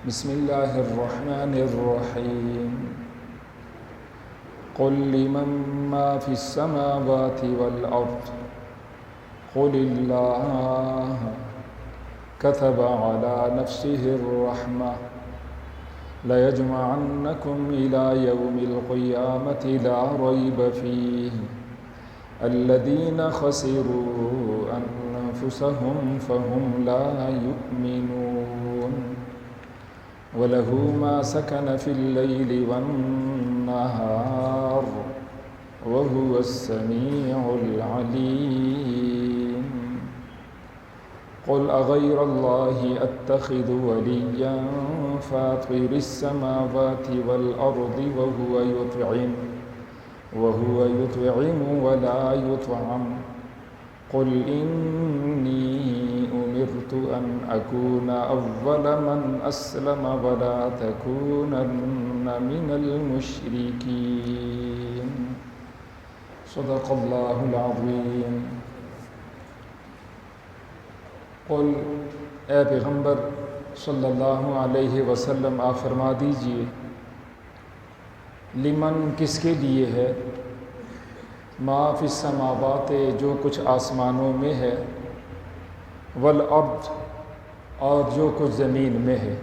بسم اللہ الرحمن الرحیم قل لمن ما فی السماوات والارض قل اللہ كتب على نفسه الرحمة ليجمعنكم إلى يوم القيامة لا ريب فيه الذين خسروا أنفسهم فهم لا يؤمنون وله ما سكن في الليل والنهار وهو السميع العليم قل أغير الله أتخذ وليا فاطر السماوات والأرض وهو يطعم ولا يطعم قل إني أمرت أن أكون أول من أسلم ولا تكونن من المشركين صدق الله العظيم۔ قل اے پیغمبر صلی اللہ علیہ وسلم آپ فرما دیجئے، لمن کس کے لیے ہے، ما فی السماوات جو کچھ آسمانوں میں ہے، والارض اور جو کچھ زمین میں ہے۔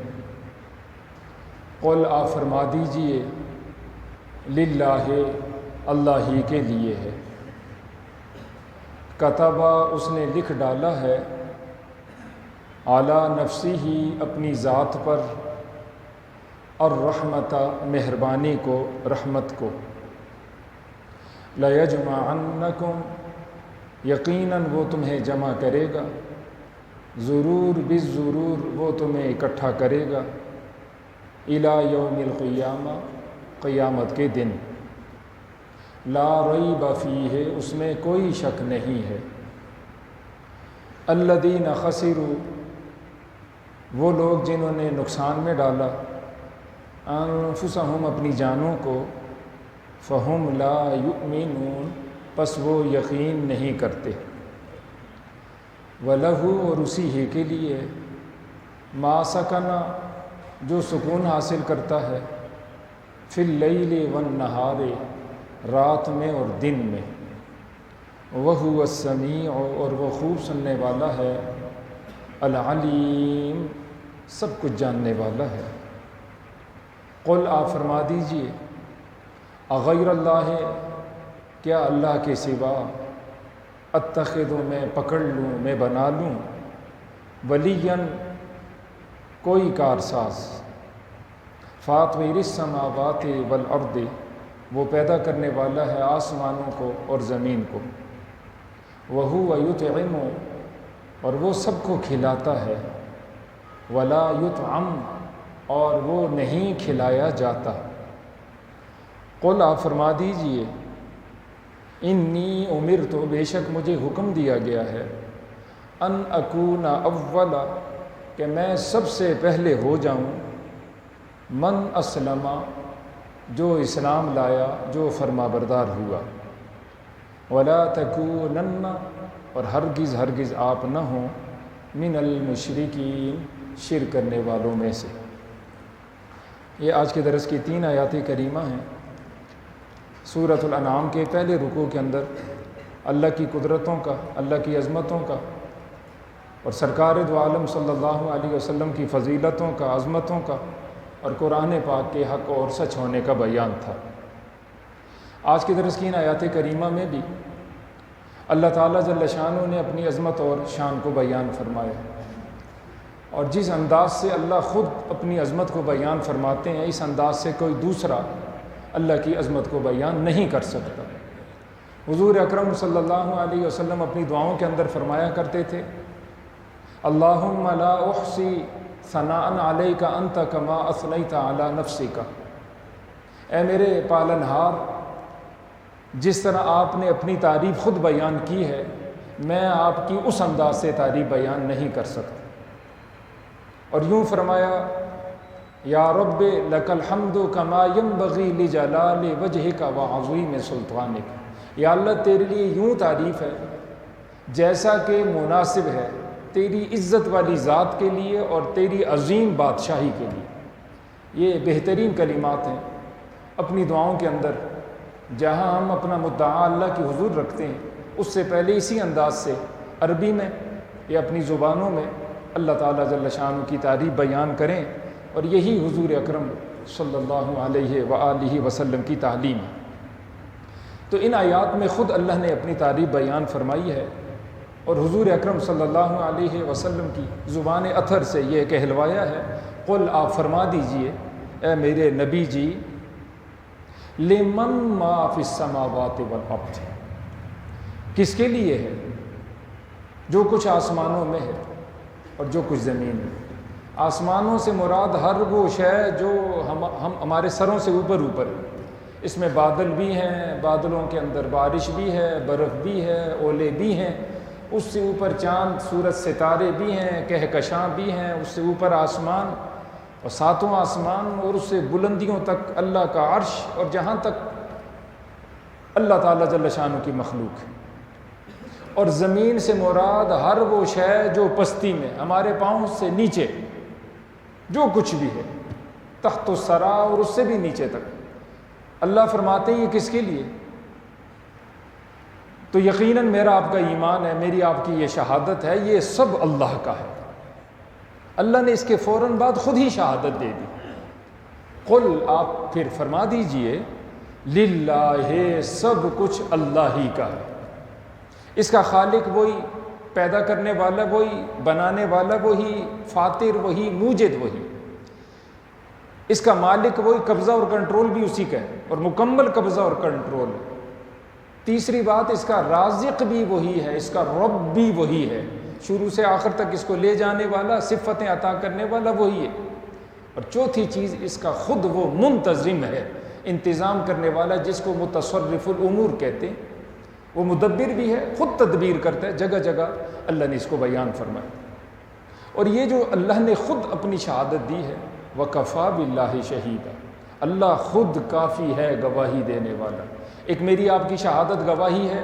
قل آپ فرما دیجئے، للہ اللہ ہی کے لیے ہے، کتبہ اس نے لکھ ڈالا ہے، اعلیٰ نفسی ہی اپنی ذات پر، الرحمت مہربانی کو، رحمت کو، لیجمعنکم یقیناً وہ تمہیں جمع کرے گا، ضرور بالضرور وہ تمہیں اکٹھا کرے گا، الی یوم القیامہ قیامت کے دن، لا ریب فیہ اس میں کوئی شک نہیں ہے، الذین خسروا وہ لوگ جنہوں نے نقصان میں ڈالا، انفسہم اپنی جانوں کو، فہم لا یؤمنون پس وہ یقین نہیں کرتے، وَلَهُ اور اسی ہی کے لیے، ما سکنا جو سکون حاصل کرتا ہے، فی اللیل والنہار رات میں اور دن میں، وَهُوَ السَّمِيعُ اور وہ خوب سننے والا ہے، العلیم سب کچھ جاننے والا ہے۔ قل آپ فرما دیجئے، اغیر اللہ کیا اللہ کے سوا، اتخذ میں پکڑ لوں، میں بنا لوں، ولین کوئی کارساز، فاطر السماوات والارض وہ پیدا کرنے والا ہے آسمانوں کو اور زمین کو، وہو یطعم اور وہ سب کو کھلاتا ہے، ولا یطعم اور وہ نہیں کھلایا جاتا۔ قل آپ فرما دیجئے، انی امرت بے شک مجھے حکم دیا گیا ہے، ان اکون اول کہ میں سب سے پہلے ہو جاؤں، من اسلم جو اسلام لایا، جو فرما بردار ہوا، ولا تکونن اور ہرگز ہرگز آپ نہ ہوں، من المشرکین شرک کرنے والوں میں سے۔ یہ آج کے درس کی 3 آیات کریمہ ہیں۔ سورۃ الانعام کے پہلے رکوع کے اندر اللہ کی قدرتوں کا، اللہ کی عظمتوں کا اور سرکار دو عالم صلی اللہ علیہ وسلم کی فضیلتوں کا، عظمتوں کا اور قرآن پاک کے حق اور سچ ہونے کا بیان تھا۔ آج کے درس کی ان آیات کریمہ میں بھی اللہ تعالیٰ جل شانہ نے اپنی عظمت اور شان کو بیان فرمایا، اور جس انداز سے اللہ خود اپنی عظمت کو بیان فرماتے ہیں، اس انداز سے کوئی دوسرا اللہ کی عظمت کو بیان نہیں کر سکتا۔ حضور اکرم صلی اللہ علیہ وسلم اپنی دعاؤں کے اندر فرمایا کرتے تھے، اللہم لا احصی ثناء علیک انت کما اثنیت علی نفسک، اے میرے پالنہار جس طرح آپ نے اپنی تعریف خود بیان کی ہے، میں آپ کی اس انداز سے تعریف بیان نہیں کر سکتا۔ اور یوں فرمایا، یا رب لک الحمد کما ینبغی لجلال وجہک وعظیم سلطانک، یا اللہ تیرے لیے یوں تعریف ہے جیسا کہ مناسب ہے تیری عزت والی ذات کے لیے اور تیری عظیم بادشاہی کے لیے۔ یہ بہترین کلمات ہیں اپنی دعاؤں کے اندر، جہاں ہم اپنا مدعا اللہ کی حضور رکھتے ہیں اس سے پہلے اسی انداز سے عربی میں یا اپنی زبانوں میں اللہ تعالیٰ جل شانہ کی تعریف بیان کریں، اور یہی حضور اکرم صلی اللہ علیہ وآلہ وسلم کی تعلیم ہے۔ تو ان آیات میں خود اللہ نے اپنی تعریف بیان فرمائی ہے، اور حضور اکرم صلی اللہ علیہ وسلم کی زبان اطہر سے یہ کہلوایا ہے، قل آپ فرما دیجئے اے میرے نبی جی، لمن ما فی السماوات والارض، کس کے لیے ہے جو کچھ آسمانوں میں ہے اور جو کچھ زمین میں۔ آسمانوں سے مراد ہر وہ شے جو ہمارے سروں سے اوپر ہے، اس میں بادل بھی ہیں، بادلوں کے اندر بارش بھی ہے، برف بھی ہے، اولے بھی ہیں، اس سے اوپر چاند سورج ستارے بھی ہیں، کہکشاں بھی ہیں، اس سے اوپر آسمان اور ساتوں آسمان، اور اس سے بلندیوں تک اللہ کا عرش، اور جہاں تک اللہ تعالیٰ جل شانہ کی مخلوق ہے۔ اور زمین سے مراد ہر وہ شے جو پستی میں ہمارے پاؤں سے نیچے جو کچھ بھی ہے، تحت الثری، اور اس سے بھی نیچے تک۔ اللہ فرماتے ہیں یہ کس کے لیے؟ تو یقیناً میرا آپ کا ایمان ہے، میری آپ کی یہ شہادت ہے، یہ سب اللہ کا ہے۔ اللہ نے اس کے فوراً بعد خود ہی شہادت دے دی۔ قل آپ پھر فرما دیجئے، للہ، سب کچھ اللہ ہی کا ہے۔ اس کا خالق وہی، پیدا کرنے والا وہی، بنانے والا وہی، فاطر وہی، موجد وہی، اس کا مالک وہی، قبضہ اور کنٹرول بھی اسی کا ہے، اور مکمل قبضہ اور کنٹرول۔ تیسری بات، اس کا رازق بھی وہی ہے، اس کا رب بھی وہی ہے، شروع سے آخر تک اس کو لے جانے والا، صفتیں عطا کرنے والا وہی ہے۔ اور چوتھی چیز، اس کا خود وہ منتظم ہے، انتظام کرنے والا، جس کو متصرف الامور کہتے ہیں، وہ مدبر بھی ہے، خود تدبیر کرتا ہے، جگہ جگہ اللہ نے اس کو بیان فرمایا۔ اور یہ جو اللہ نے خود اپنی شہادت دی ہے، وَكَفَى بِاللَّهِ شَهِيدًا، اللہ خود کافی ہے گواہی دینے والا۔ ایک میری آپ کی شہادت گواہی ہے،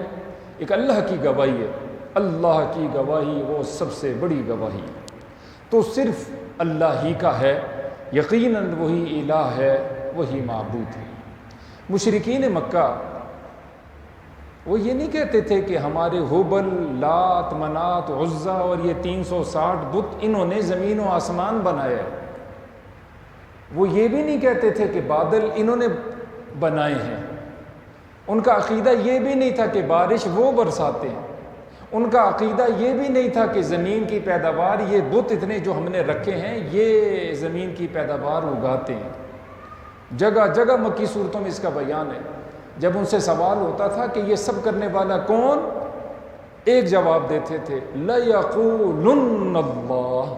ایک اللہ کی گواہی ہے، اللہ کی گواہی وہ سب سے بڑی گواہی ہے۔ تو صرف اللہ ہی کا ہے، یقیناً وہی الہ ہے، وہی معبود ہے۔ مشرکین مکہ وہ یہ نہیں کہتے تھے کہ ہمارے ہبل، لات، منات، عزا اور یہ 360 بت انہوں نے زمین و آسمان بنایا ہے۔ وہ یہ بھی نہیں کہتے تھے کہ بادل انہوں نے بنائے ہیں۔ ان کا عقیدہ یہ بھی نہیں تھا کہ بارش وہ برساتے ہیں۔ ان کا عقیدہ یہ بھی نہیں تھا کہ زمین کی پیداوار یہ بت اتنے جو ہم نے رکھے ہیں یہ زمین کی پیداوار اگاتے ہیں۔ جگہ جگہ مکی صورتوں میں اس کا بیان ہے۔ جب ان سے سوال ہوتا تھا کہ یہ سب کرنے والا کون، ایک جواب دیتے تھے، لَيَقُولُنَّ اللَّهُ،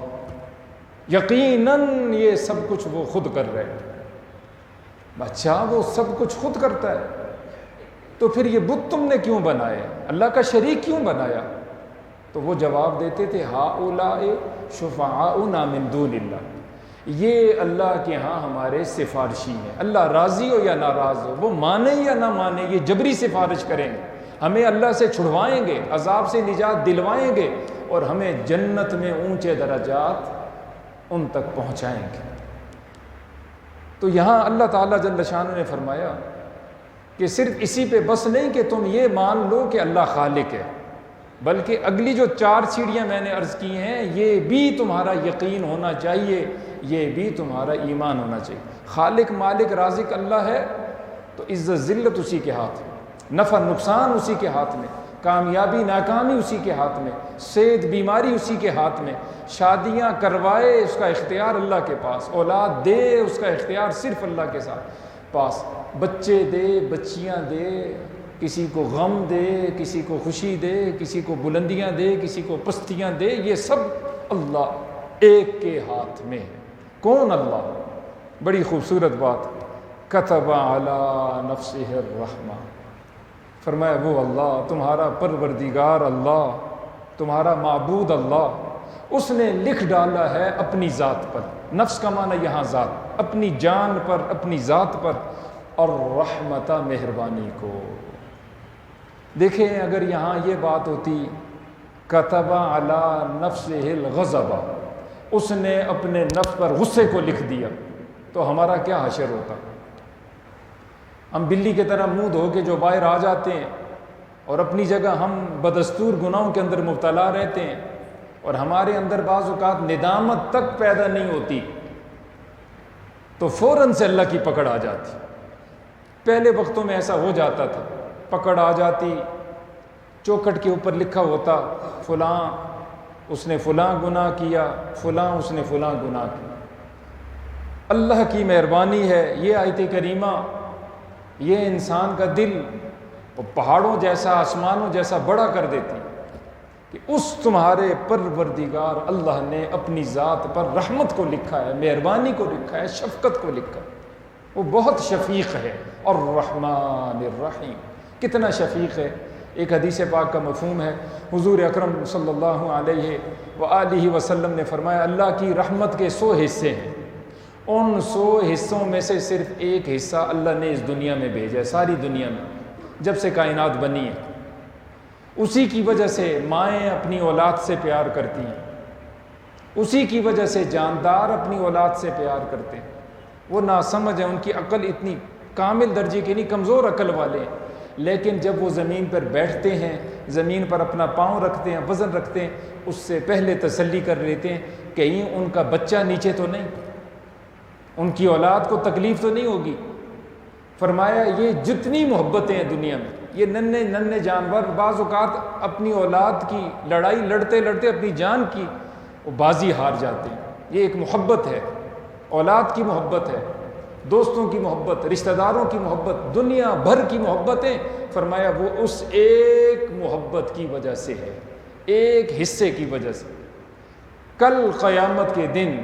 یقیناً یہ سب کچھ وہ خود کر رہے ہیں۔ اچھا، وہ سب کچھ خود کرتا ہے تو پھر یہ بت تم نے کیوں بنائے، اللہ کا شریک کیوں بنایا؟ تو وہ جواب دیتے تھے، ہؤلاء شفعاؤنا من دون اللہ، یہ اللہ کے ہاں ہمارے سفارشی ہیں، اللہ راضی ہو یا ناراض ہو، وہ مانے یا نہ مانے، یہ جبری سفارش کریں گے، ہمیں اللہ سے چھڑوائیں گے، عذاب سے نجات دلوائیں گے، اور ہمیں جنت میں اونچے درجات ان تک پہنچائیں گے۔ تو یہاں اللہ تعالیٰ جل شانہ نے فرمایا کہ صرف اسی پہ بس نہیں کہ تم یہ مان لو کہ اللہ خالق ہے، بلکہ اگلی جو 4 سیڑھیاں میں نے عرض کی ہیں یہ بھی تمہارا یقین ہونا چاہیے، یہ بھی تمہارا ایمان ہونا چاہیے۔ خالق، مالک، رازق اللہ ہے تو عزت ذلت اسی کے ہاتھ میں، نفع نقصان اسی کے ہاتھ میں، کامیابی ناکامی اسی کے ہاتھ میں، صحت بیماری اسی کے ہاتھ میں، شادیاں کروائے اس کا اختیار اللہ کے پاس، اولاد دے اس کا اختیار صرف اللہ کے ساتھ پاس، بچے دے، بچیاں دے، کسی کو غم دے، کسی کو خوشی دے، کسی کو بلندیاں دے، کسی کو پستیاں دے، یہ سب اللہ ایک کے ہاتھ میں ہے۔ کون اللہ؟ بڑی خوبصورت بات، کتب علی نفسہ الرحمہ، فرمایا وہ اللہ، تمہارا پروردگار اللہ، تمہارا معبود اللہ، اس نے لکھ ڈالا ہے اپنی ذات پر، نفس کا معنی یہاں ذات، اپنی جان پر، اپنی ذات پر، اور رحمت مہربانی کو۔ دیکھیں اگر یہاں یہ بات ہوتی کتب علی نفسہ الغضب، اس نے اپنے نفس پر غصے کو لکھ دیا، تو ہمارا کیا حشر ہوتا؟ ہم بلی کی طرح منہ دھو کے جو باہر آ جاتے ہیں اور اپنی جگہ ہم بدستور گناہوں کے اندر مبتلا رہتے ہیں، اور ہمارے اندر بعض اوقات ندامت تک پیدا نہیں ہوتی، تو فوراً سے اللہ کی پکڑ آ جاتی۔ پہلے وقتوں میں ایسا ہو جاتا تھا، پکڑ آ جاتی، چوکھٹ کے اوپر لکھا ہوتا فلاں اس نے فلاں گناہ کیا، فلاں اس نے فلاں گناہ کیا۔ اللہ کی مہربانی ہے، یہ آیت کریمہ یہ انسان کا دل وہ پہاڑوں جیسا، آسمانوں جیسا بڑا کر دیتی کہ اس تمہارے پروردگار اللہ نے اپنی ذات پر رحمت کو لکھا ہے، مہربانی کو لکھا ہے، شفقت کو لکھا ہے۔ وہ بہت شفیق ہے، الرحمن الرحیم، کتنا شفیق ہے۔ ایک حدیث پاک کا مفہوم ہے، حضور اکرم صلی اللہ علیہ وآلہ وسلم نے فرمایا اللہ کی رحمت کے 100 حصے ہیں، ان 100 حصوں میں سے صرف ایک حصہ اللہ نے اس دنیا میں بھیجا ہے، ساری دنیا میں جب سے کائنات بنی ہے۔ اسی کی وجہ سے مائیں اپنی اولاد سے پیار کرتی ہیں، اسی کی وجہ سے جاندار اپنی اولاد سے پیار کرتے ہیں۔ وہ ناسمجھ ہیں، ان کی عقل اتنی کامل درجے کی نہیں، کمزور عقل والے ہیں، لیکن جب وہ زمین پر بیٹھتے ہیں، زمین پر اپنا پاؤں رکھتے ہیں، وزن رکھتے ہیں، اس سے پہلے تسلی کر لیتے ہیں کہیں ان کا بچہ نیچے تو نہیں، ان کی اولاد کو تکلیف تو نہیں ہوگی۔ فرمایا یہ جتنی محبتیں ہیں دنیا میں، یہ ننھے جانور بعض اوقات اپنی اولاد کی لڑائی لڑتے لڑتے اپنی جان کی وہ بازی ہار جاتے ہیں۔ یہ ایک محبت ہے، اولاد کی محبت ہے، دوستوں کی محبت، رشتہ داروں کی محبت، دنیا بھر کی محبتیں، فرمایا وہ اس ایک محبت کی وجہ سے ہے، ایک حصے کی وجہ سے۔ کل قیامت کے دن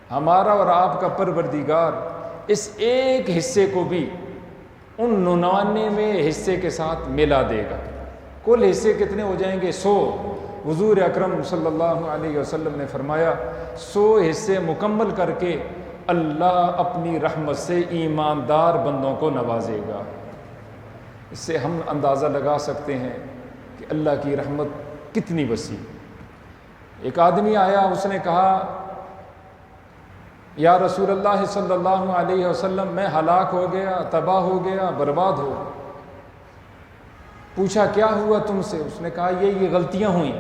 ہمارا اور آپ کا پروردگار اس ایک حصے کو بھی ان 99 حصے کے ساتھ ملا دے گا۔ کل حصے کتنے ہو جائیں گے؟ 100۔ حضور اکرم صلی اللہ علیہ وسلم نے فرمایا 100 حصے مکمل کر کے اللہ اپنی رحمت سے ایماندار بندوں کو نوازے گا۔ اس سے ہم اندازہ لگا سکتے ہیں کہ اللہ کی رحمت کتنی وسیع۔ ایک آدمی آیا، اس نے کہا یا رسول اللہ صلی اللہ علیہ وسلم میں ہلاک ہو گیا، تباہ ہو گیا، برباد ہو گیا۔ پوچھا کیا ہوا تم سے؟ اس نے کہا یہ غلطیاں ہوئیں۔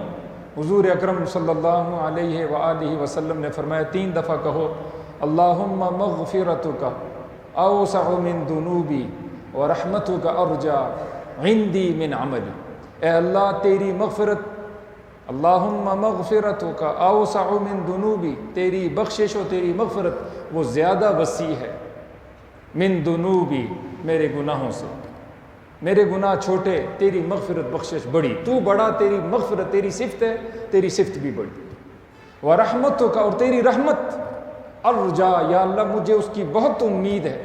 حضور اکرم صلی اللہ علیہ وآلہ وسلم نے فرمایا 3 دفعہ کہو اللہم مغفرتک اوسع من ذنوبی ورحمتک ارجا عندی من عملی۔ اے اللہ تیری مغفرت، اللہم مغفرتک اوسع من ذنوبی، تیری بخشش و تیری مغفرت وہ زیادہ وسیع ہے، من ذنوبی میرے گناہوں سے، میرے گناہ چھوٹے، تیری مغفرت بخشش بڑی، تو بڑا، تیری مغفرت تیری صفت ہے، تیری صفت بھی بڑی، ورحمتک اور تیری رحمت، ارجا یا اللہ مجھے اس کی بہت امید ہے،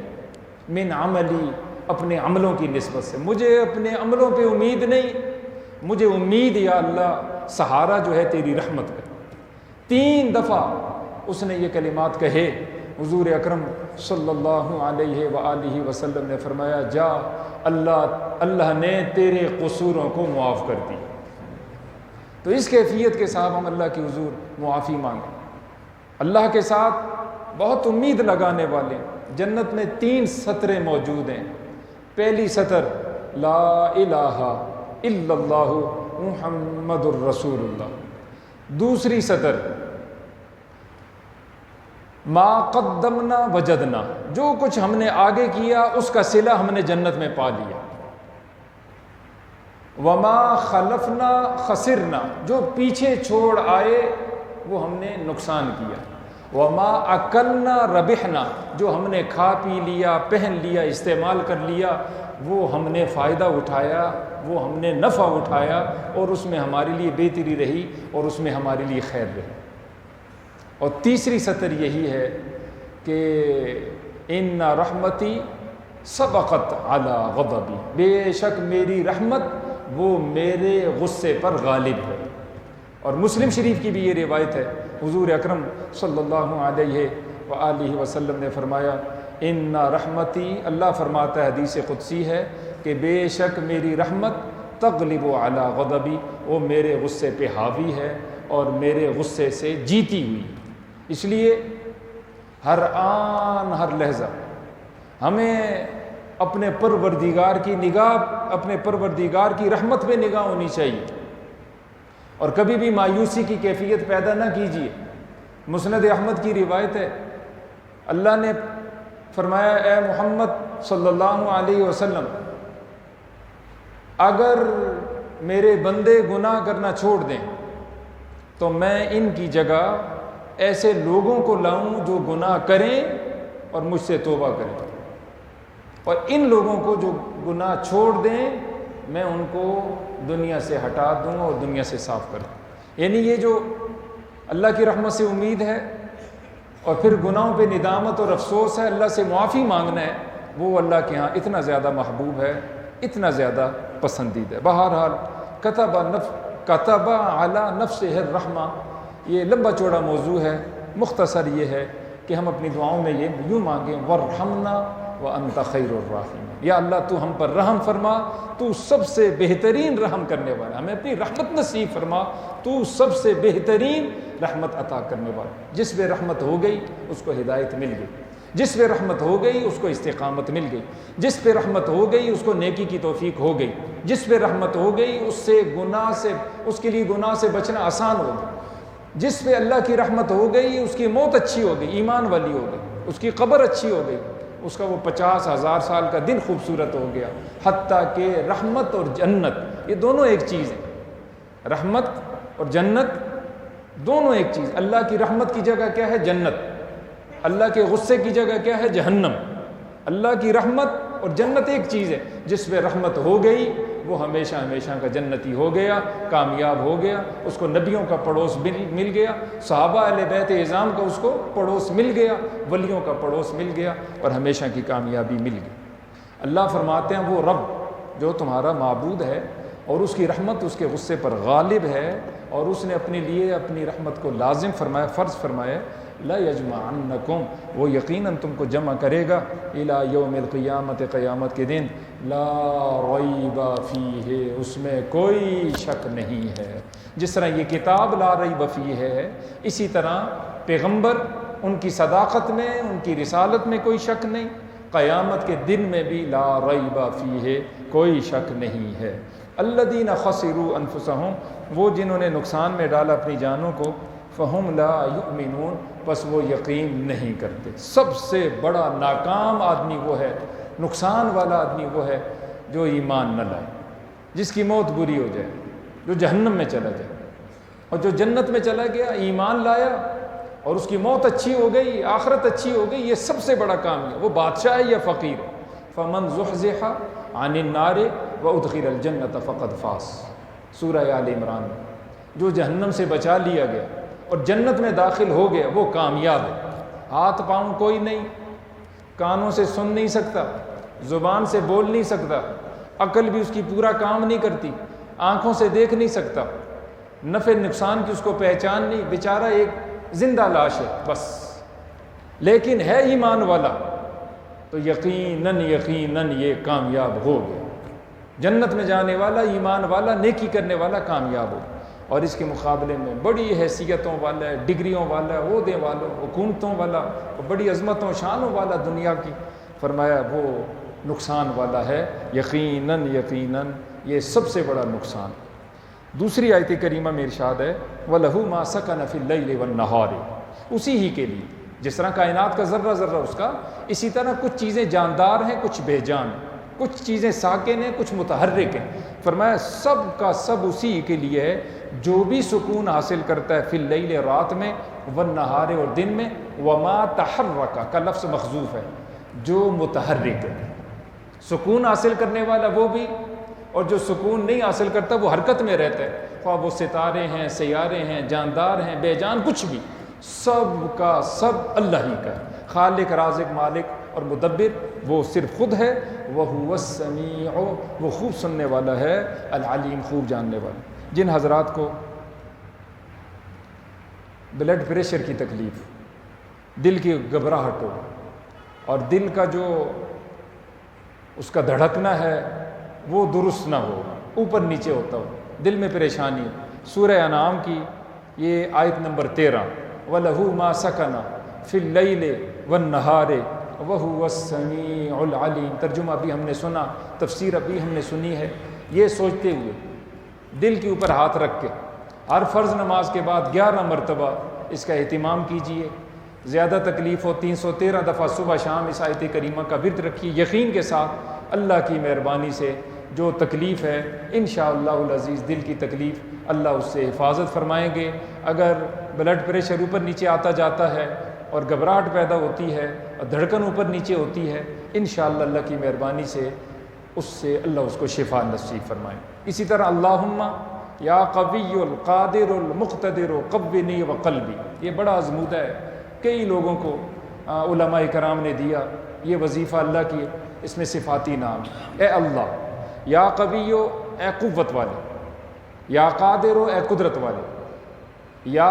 من عملی اپنے عملوں کی نسبت سے، مجھے اپنے عملوں پہ امید نہیں، مجھے امید یا اللہ سہارا جو ہے تیری رحمت کا۔ 3 دفعہ اس نے یہ کلمات کہے۔ حضور اکرم صلی اللہ علیہ وآلہ وسلم نے فرمایا جا اللہ نے تیرے قصوروں کو معاف کر دی۔ تو اس کیفیت کے ساتھ ہم اللہ کی حضور معافی مانگیں، اللہ کے ساتھ بہت امید لگانے والے ہیں۔ جنت میں 3 سطریں موجود ہیں۔ پہلی سطر لا الہ الا اللہ محمد الرسول اللہ، دوسری سطر ما قدمنا وجدنا، جو کچھ ہم نے آگے کیا اس کا صلہ ہم نے جنت میں پا لیا، وما خلفنا خسرنا، جو پیچھے چھوڑ آئے وہ ہم نے نقصان کیا، وما اکلنا ربحنا، جو ہم نے کھا پی لیا، پہن لیا، استعمال کر لیا وہ ہم نے فائدہ اٹھایا، وہ ہم نے نفع اٹھایا اور اس میں ہمارے لیے بہتری رہی اور اس میں ہمارے لیے خیر رہی۔ اور تیسری سطر یہی ہے کہ ان رحمتی سبقت علی غضبی، بے شک میری رحمت وہ میرے غصے پر غالب ہے۔ اور مسلم شریف کی بھی یہ روایت ہے، حضور اکرم صلی اللہ علیہ وآلہ وسلم نے فرمایا ان رحمتی، اللہ فرماتا ہے حدیث قدسی ہے کہ بے شک میری رحمت تغلب علی غضبی، وہ میرے غصے پہ حاوی ہے اور میرے غصے سے جیتی ہوئی۔ اس لیے ہر آن ہر لحظہ ہمیں اپنے پروردگار کی نگاہ، اپنے پروردگار کی رحمت پہ نگاہ ہونی چاہیے، اور کبھی بھی مایوسی کی کیفیت پیدا نہ کیجیے۔ مسند احمد کی روایت ہے، اللہ نے فرمایا اے محمد صلی اللہ علیہ وسلم، اگر میرے بندے گناہ کرنا چھوڑ دیں تو میں ان کی جگہ ایسے لوگوں کو لاؤں جو گناہ کریں اور مجھ سے توبہ کریں، اور ان لوگوں کو جو گناہ چھوڑ دیں میں ان کو دنیا سے ہٹا دوں اور دنیا سے صاف کر دوں۔ یعنی یہ جو اللہ کی رحمت سے امید ہے اور پھر گناہوں پہ ندامت اور افسوس ہے، اللہ سے معافی مانگنا ہے، وہ اللہ کے ہاں اتنا زیادہ محبوب ہے، اتنا زیادہ پسندیدہ ہے۔ بہرحال کتب علی نفسہ الرحمہ، یہ لمبا چوڑا موضوع ہے، مختصر یہ ہے کہ ہم اپنی دعاؤں میں یہ یوں مانگیں وارحمنا وانت خیر الراحمین، یا اللہ تو ہم پر رحم فرما، تو سب سے بہترین رحم کرنے والا، ہمیں اپنی رحمت نصیب فرما، تو سب سے بہترین رحمت عطا کرنے والا۔ جس پہ رحمت ہو گئی اس کو ہدایت مل گئی، جس پہ رحمت ہو گئی اس کو استقامت مل گئی، جس پہ رحمت ہو گئی اس کو نیکی کی توفیق ہو گئی، جس پہ رحمت ہو گئی اس کے لیے گناہ سے بچنا آسان ہو گیا، جس پہ اللہ کی رحمت ہو گئی اس کی موت اچھی ہو گئی، ایمان والی ہو گئی، اس کی قبر اچھی ہو گئی، اس کا وہ 50,000 سال کا دن خوبصورت ہو گیا۔ حتیٰ کہ رحمت اور جنت یہ دونوں ایک چیز ہیں، رحمت اور جنت دونوں ایک چیز۔ اللہ کی رحمت کی جگہ کیا ہے؟ جنت۔ اللہ کے غصے کی جگہ کیا ہے؟ جہنم۔ اللہ کی رحمت اور جنت ایک چیز ہے، جس پہ رحمت ہو گئی وہ ہمیشہ ہمیشہ کا جنتی ہو گیا، کامیاب ہو گیا، اس کو نبیوں کا پڑوس مل گیا، صحابہ اہل بیت اعظام کا اس کو پڑوس مل گیا، ولیوں کا پڑوس مل گیا، اور ہمیشہ کی کامیابی مل گئی۔ اللہ فرماتے ہیں وہ رب جو تمہارا معبود ہے اور اس کی رحمت اس کے غصے پر غالب ہے، اور اس نے اپنے لیے اپنی رحمت کو لازم فرمایا، فرض فرمایا، لا یجمعنکم، وہ یقیناً تم کو جمع کرے گا، الی یوم القیامت، قیامت کے دن، لا ریب فیہ، اس میں کوئی شک نہیں ہے۔ جس طرح یہ کتاب لا ریب فیہ ہے، اسی طرح پیغمبر ان کی صداقت میں، ان کی رسالت میں کوئی شک نہیں، قیامت کے دن میں بھی لا ریب فیہ، کوئی شک نہیں ہے۔ الذین خسروا انفسہم، وہ جنہوں نے نقصان میں ڈالا اپنی جانوں کو، فہم لا یؤمنون، بس وہ یقین نہیں کرتے۔ سب سے بڑا ناکام آدمی وہ ہے، نقصان والا آدمی وہ ہے جو ایمان نہ لائے، جس کی موت بری ہو جائے، جو جہنم میں چلا جائے، اور جو جنت میں چلا گیا، ایمان لایا اور اس کی موت اچھی ہو گئی، آخرت اچھی ہو گئی، یہ سب سے بڑا کام ہے۔ وہ بادشاہ ہے یا فقیر ہے؟ فمن زحزح عن النار وادخل الجنۃ فقد فاز، سورہ آل عمران میں۔ جو جہنم سے بچا لیا گیا اور جنت میں داخل ہو گیا وہ کامیاب ہے۔ ہاتھ پاؤں کوئی نہیں، کانوں سے سن نہیں سکتا، زبان سے بول نہیں سکتا، عقل بھی اس کی پورا کام نہیں کرتی، آنکھوں سے دیکھ نہیں سکتا، نفع نقصان کی اس کو پہچان نہیں، بیچارہ ایک زندہ لاش ہے بس، لیکن ہے ایمان والا تو یقیناً یہ کامیاب ہو گیا۔ جنت میں جانے والا، ایمان والا، نیکی کرنے والا کامیاب ہو۔ اور اس کے مقابلے میں بڑی حیثیتوں والا ہے، ڈگریوں والا ہے، عہدے والا، حکومتوں والا، بڑی عظمتوں شانوں والا دنیا کی، فرمایا وہ نقصان والا ہے، یقیناً یہ سب سے بڑا نقصان۔ دوسری آیت کریمہ میں ارشاد ہے وَلَهُ مَا سَكَنَ فِي اللَّيْلِ وَالنَّهَارِ، اسی ہی کے لیے، جس طرح کائنات کا ذرہ ذرہ اس کا، اسی طرح کچھ چیزیں جاندار ہیں، کچھ بے جان ہیں، کچھ چیزیں ساکن ہیں، کچھ متحرک ہیں۔ فرمایا سب کا سب اسی کے لیے ہے، جو بھی سکون حاصل کرتا ہے فی اللیل، رات میں، والنہار، اور دن میں، وما تحرک کا لفظ محذوف ہے، جو متحرک ہے، سکون حاصل کرنے والا وہ بھی، اور جو سکون نہیں حاصل کرتا وہ حرکت میں رہتا ہے، خواہ وہ ستارے ہیں، سیارے ہیں، جاندار ہیں، بے جان، کچھ بھی، سب کا سب اللہ ہی کا ہے، خالق، رازق، مالک اور مدبر وہ صرف خود ہے، وَهُوَ السَّمِيعُ، وہ خوب سننے والا ہے، العلیم، خوب جاننے والا۔ جن حضرات کو بلڈ پریشر کی تکلیف، دل کی گھبراہٹ ہو، اور دل کا جو اس کا دھڑکنا ہے وہ درست نہ ہو، اوپر نیچے ہوتا ہو، دل میں پریشانی، سورہ انعام کی یہ آیت نمبر 13، وَلَهُ مَا سَكَنَ، فی اللیل والنہار وہو السمیع العلیم۔ ترجمہ بھی ہم نے سنا، تفسیر ابھی ہم نے سنی ہے۔ یہ سوچتے ہوئے دل کے اوپر ہاتھ رکھ کے ہر فرض نماز کے بعد 11 مرتبہ اس کا اہتمام کیجئے۔ زیادہ تکلیف ہو 313 دفعہ صبح شام اس آیت کریمہ کا ورد رکھیے، یقین کے ساتھ اللہ کی مہربانی سے جو تکلیف ہے انشاءاللہ العزیز، دل کی تکلیف، اللہ اس سے حفاظت فرمائیں گے۔ اگر بلڈ پریشر اوپر نیچے آتا جاتا ہے اور گھبراہٹ پیدا ہوتی ہے اور دھڑکن اوپر نیچے ہوتی ہے، انشاءاللہ اللہ کی مہربانی سے اس سے اللہ اس کو شفا نصیب فرمائے۔ اسی طرح اللہم یا قوی القادر المقتدر قوینی وقلبی، یہ بڑا آزمودہ ہے، کئی لوگوں کو علماء کرام نے دیا یہ وظیفہ اللہ کی، اس میں صفاتی نام، اے اللہ، یا قویو اے قوت والے، یا قادرو اے قدرت والے، یا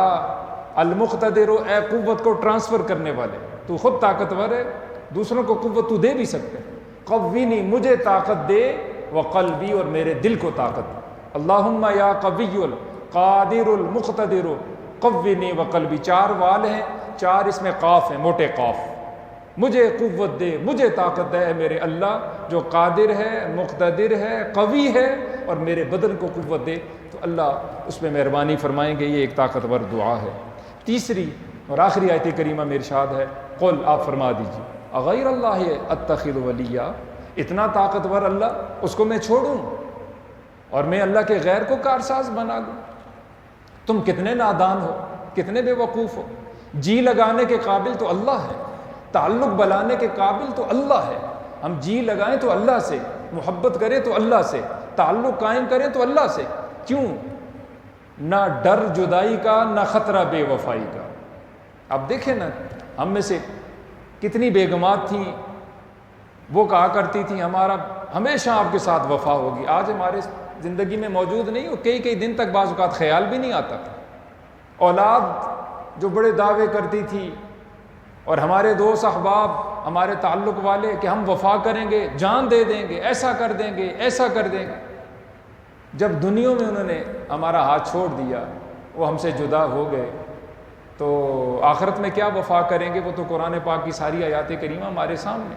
المقتدر اے قوت کو ٹرانسفر کرنے والے، تو خود طاقتور ہے، دوسروں کو قوت تو دے بھی سکتے، قوینی مجھے طاقت دے، وقلبی اور میرے دل کو طاقت دے۔ اللہم یا قوی القادر المقتدر قوینی وقلبی، 4 وال ہیں، 4 اس میں قاف ہیں، موٹے قاف، مجھے قوت دے، مجھے طاقت دے میرے اللہ جو قادر ہے، مقتدر ہے، قوی ہے، اور میرے بدن کو قوت دے، تو اللہ اس میں مہربانی فرمائیں گے۔ یہ ایک طاقتور دعا ہے۔ تیسری اور آخری آیت کریمہ میں ارشاد ہے، قل آپ فرما دیجیے، اغیر اللہ اتخذ ولیہ، اتنا طاقتور اللہ اس کو میں چھوڑوں اور میں اللہ کے غیر کو کارساز بنا لوں؟ تم کتنے نادان ہو، کتنے بے وقوف ہو۔ جی لگانے کے قابل تو اللہ ہے، تعلق بلانے کے قابل تو اللہ ہے۔ ہم جی لگائیں تو اللہ سے، محبت کریں تو اللہ سے، تعلق قائم کریں تو اللہ سے، کیوں؟ نہ ڈر جدائی کا، نہ خطرہ بے وفائی کا۔ اب دیکھیں نا، ہم میں سے کتنی بیگمات تھیں، وہ کہا کرتی تھیں ہمارا ہمیشہ آپ کے ساتھ وفا ہوگی، آج ہمارے زندگی میں موجود نہیں، اور کئی دن تک بعض اوقات خیال بھی نہیں آتا۔ اولاد جو بڑے دعوے کرتی تھی، اور ہمارے دوست احباب، ہمارے تعلق والے کہ ہم وفا کریں گے، جان دے دیں گے، ایسا کر دیں گے، ایسا کر دیں گے، جب دنیا میں انہوں نے ہمارا ہاتھ چھوڑ دیا، وہ ہم سے جدا ہو گئے، تو آخرت میں کیا وفا کریں گے؟ وہ تو قرآن پاک کی ساری آیات کریمہ ہمارے سامنے۔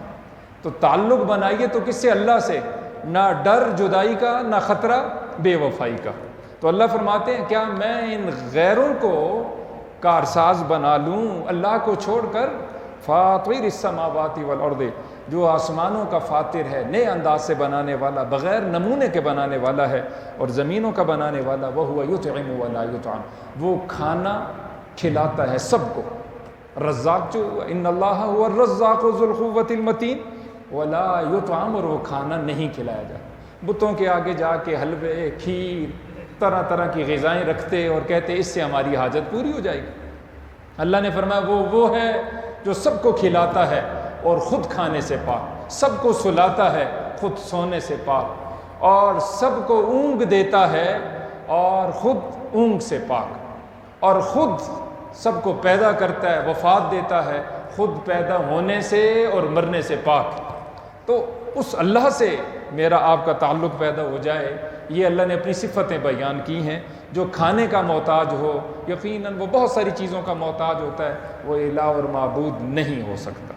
تو تعلق بنائیے تو کس سے؟ اللہ سے، نہ ڈر جدائی کا، نہ خطرہ بے وفائی کا۔ تو اللہ فرماتے ہیں کیا میں ان غیروں کو کارساز بنا لوں اللہ کو چھوڑ کر؟ فاطر السماوات والارض، جو آسمانوں کا فاطر ہے، نئے انداز سے بنانے والا، بغیر نمونے کے بنانے والا ہے، اور زمینوں کا بنانے والا، وہو یطعم ولا یطعم، وہ کھانا کھلاتا ہے سب کو۔ رزاق جو ان اللہ هو الرزاق ذو القوۃ المتین ولا یطعم، اور وہ کھانا نہیں کھلایا جاتا۔ بتوں کے آگے جا کے حلوے، کھیر، طرح طرح کی غذائیں رکھتے اور کہتے اس سے ہماری حاجت پوری ہو جائے گی۔ اللہ نے فرمایا وہ ہے جو سب کو کھلاتا ہے اور خود کھانے سے پاک، سب کو سلاتا ہے خود سونے سے پاک، اور سب کو اونگ دیتا ہے اور خود اونگ سے پاک، اور خود سب کو پیدا کرتا ہے، وفات دیتا ہے، خود پیدا ہونے سے اور مرنے سے پاک۔ تو اس اللہ سے میرا آپ کا تعلق پیدا ہو جائے۔ یہ اللہ نے اپنی صفتیں بیان کی ہیں۔ جو کھانے کا محتاج ہو، یقیناً وہ بہت ساری چیزوں کا محتاج ہوتا ہے، وہ الہ اور معبود نہیں ہو سکتا۔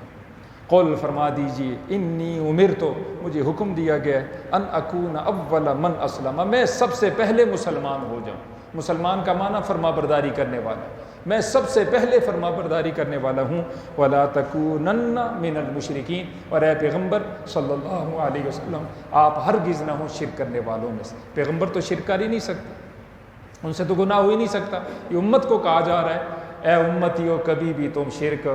قل فرما دیجئے، انی امرت، مجھے حکم دیا گیا ہے، ان اکون اول من اسلم، میں سب سے پہلے مسلمان ہو جاؤں۔ مسلمان کا معنی فرما برداری کرنے والا، میں سب سے پہلے فرما برداری کرنے والا ہوں۔ وَلَا تَكُونَنَّ مِنَ الْمُشْرِكِينَ، اور اے پیغمبر صلی اللہ علیہ وسلم آپ ہرگز نہ ہوں شرک کرنے والوں میں سے۔ پیغمبر تو شرک کر ہی نہیں سکتے، ان سے تو گناہ ہو ہی نہیں سکتا۔ یہ امت کو کہا جا رہا ہے اے امتیو کبھی بھی تم شرک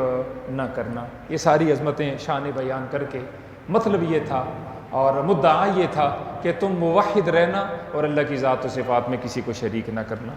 نہ کرنا۔ یہ ساری عظمتیں شان بیان کر کے مطلب یہ تھا اور مدعا یہ تھا کہ تم موحد رہنا اور اللہ کی ذات و صفات میں کسی کو شریک نہ کرنا۔